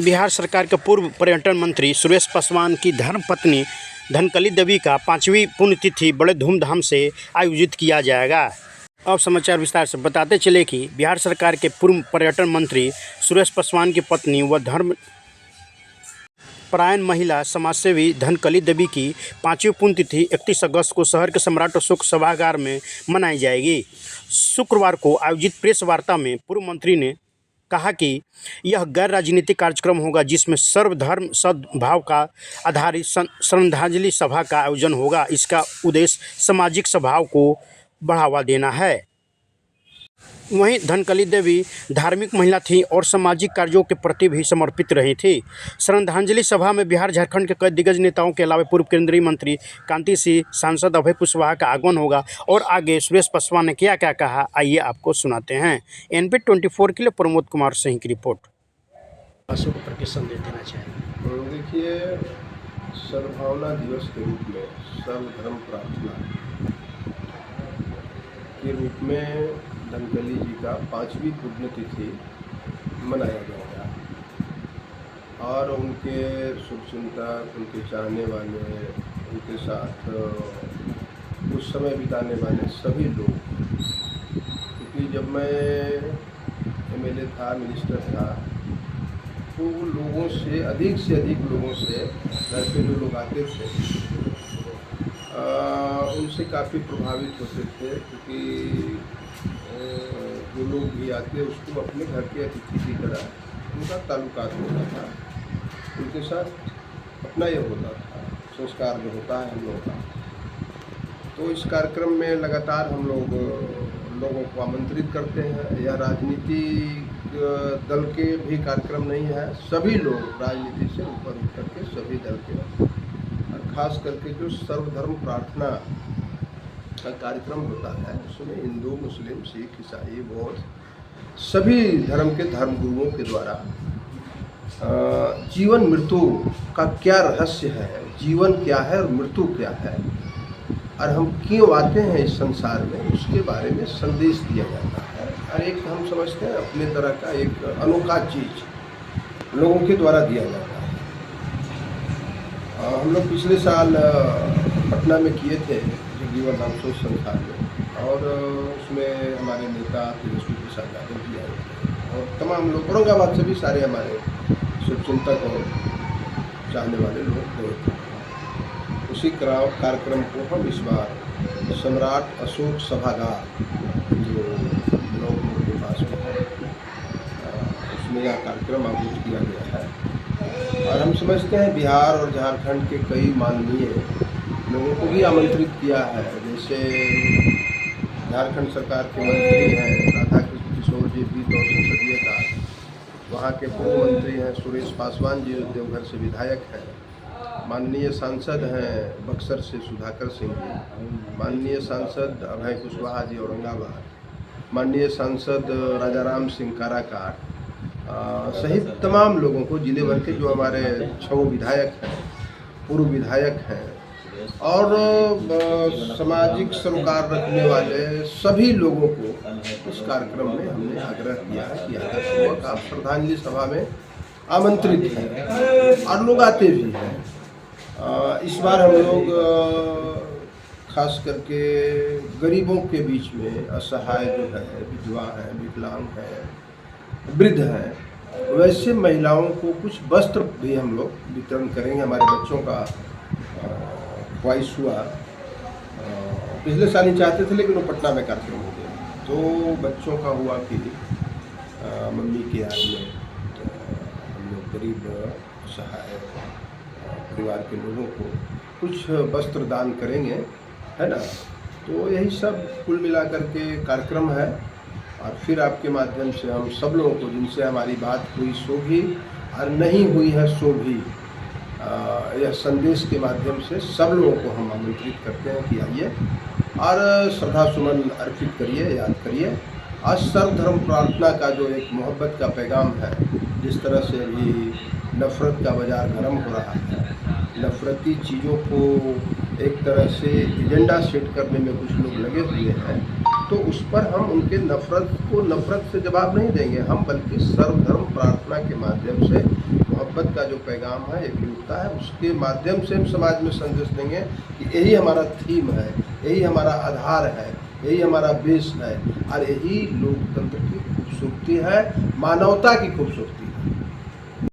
बिहार सरकार के पूर्व पर्यटन मंत्री सुरेश पासवान की धर्मपत्नी धनकली देवी का 5वीं पुण्यतिथि बड़े धूमधाम से आयोजित किया जाएगा। अब समाचार विस्तार से बताते चले कि बिहार सरकार के पूर्व पर्यटन मंत्री सुरेश पासवान की पत्नी व धर्मपरायण महिला समाजसेवी धनकली देवी की 5वीं पुण्यतिथि 31 अगस्त को शहर के सम्राट अशोक सभागार में मनाई जाएगी। शुक्रवार को आयोजित प्रेस वार्ता में पूर्व मंत्री ने कहा कि यह गैर राजनीतिक कार्यक्रम होगा जिसमें सर्वधर्म सद्भाव का आधारित श्रद्धांजलि सभा का आयोजन होगा। इसका उद्देश्य सामाजिक सद्भाव को बढ़ावा देना है। वहीं धनकली देवी धार्मिक महिला थी और सामाजिक कार्यों के प्रति भी समर्पित रही थी। श्रद्धांजलि सभा में बिहार झारखंड के कई दिग्गज नेताओं के अलावा पूर्व केंद्रीय मंत्री कांति सिंह, सांसद अभय कुशवाहा का आगमन होगा। और आगे सुरेश पासवान ने क्या क्या कहा, आइए आपको सुनाते हैं। NP24 के लिए प्रमोद कुमार सिंह की रिपोर्ट। को प्रति संदेश देना चाहिए। देखिए, सद्भावना दिवस के रूप में सर्वधर्म प्रार्थना के रूप में धनकली जी का 5वीं पुण्यतिथि मनाया जाएगा और उनके शुभचिंतक, उनके चाहने वाले, उनके साथ कुछ समय बिताने वाले सभी लोग, क्योंकि जब मैं MLA था, मिनिस्टर था, तो लोगों से अधिक लोगों से घर पे जो लोग आते थे उनसे काफ़ी प्रभावित होते थे, क्योंकि जो लोग भी आते उसको अपने घर के अतिथि की तरह उनका ताल्लुकात होता था, उनके साथ अपना ये होता था, संस्कार जो होता है हम लोगों का। तो इस कार्यक्रम में लगातार हम लोगों को आमंत्रित करते हैं। यह राजनीतिक दल के भी कार्यक्रम नहीं है, सभी लोग राजनीति से ऊपर उठ करके सभी दल के, और ख़ास करके जो सर्वधर्म प्रार्थना का कार्यक्रम होता है उसमें हिंदू, मुस्लिम, सिख, ईसाई, बौद्ध सभी धर्म के धर्मगुरुओं के द्वारा जीवन मृत्यु का क्या रहस्य है, जीवन क्या है और मृत्यु क्या है, और हम क्यों आते हैं इस संसार में, उसके बारे में संदेश दिया जाता है। और एक हम समझते हैं अपने तरह का एक अनोखा चीज़ लोगों के द्वारा दिया जाता है। हम लोग पिछले साल पटना में किए थे जगजीवन राम सोच संस्थान में, और उसमें हमारे नेता तेजस्वी प्रसाद यादव जी आए थे और तमाम लोग, औरंगाबाद से भी सारे हमारे शुभचिंतक और चाहने वाले लोग गए थे। उसी कार्यक्रम को हम इस बार सम्राट अशोक सभागार जो लोग के पास में है उसमें यह कार्यक्रम आयोजित किया गया है। और हम समझते हैं बिहार और झारखंड के कई माननीय लोगों को भी आमंत्रित किया है, जैसे झारखंड सरकार के मंत्री हैं राधाकृष्ण किशोर जी, भी तो संसदीय का, वहाँ के पूर्व मंत्री हैं सुरेश पासवान जी, देवघर से विधायक हैं, माननीय सांसद हैं बक्सर से सुधाकर सिंह जी, माननीय सांसद अभय कुशवाहा जी औरंगाबाद, माननीय सांसद राजाराम सिंह काराकाट सहित तमाम लोगों को, जिले भर के जो हमारे 6 विधायक हैं, पूर्व विधायक हैं और सामाजिक सरोकार रखने वाले सभी लोगों को इस कार्यक्रम में हमने आग्रह किया है कि आदरपूर्वक आप श्रद्धांजलि सभा में आमंत्रित हैं और लोग आते भी हैं। इस बार हम लोग खास करके गरीबों के बीच में, असहाय जो है, विधवा है, विकलांग है, वृद्ध हैं, वैसे महिलाओं को कुछ वस्त्र भी हम लोग वितरण करेंगे। हमारे बच्चों का ख्वाहिश हुआ, पिछले साल ही चाहते थे लेकिन वो पटना में कार्यक्रम हो गया, तो बच्चों का हुआ कि मम्मी के याद में हम लोग गरीब असहाय परिवार के लोगों को कुछ वस्त्र दान करेंगे, है ना। तो यही सब कुल मिलाकर के कार्यक्रम है। और फिर आपके माध्यम से हम सब लोगों को, जिनसे हमारी बात हुई सो भी और नहीं हुई है सो भी, यह संदेश के माध्यम से सब लोगों को हम आमंत्रित करते हैं कि आइए और श्रद्धा सुमन अर्पित करिए, याद करिए। आज सर्वधर्म प्रार्थना का जो एक मोहब्बत का पैगाम है, जिस तरह से अभी नफ़रत का बाज़ार गर्म हो रहा है, नफ़रती चीज़ों को एक तरह से एजेंडा सेट करने में कुछ लोग लगे हुए हैं, तो उस पर हम उनके नफ़रत को नफ़रत से जवाब नहीं देंगे हम, बल्कि सर्वधर्म प्रार्थना के माध्यम से मोहब्बत का जो पैगाम है, एकजुटता है, उसके माध्यम से हम समाज में संदेश देंगे कि यही हमारा थीम है, यही हमारा आधार है, यही हमारा बेस है और यही लोकतंत्र की खूबसूरती है, मानवता की खूबसूरती है।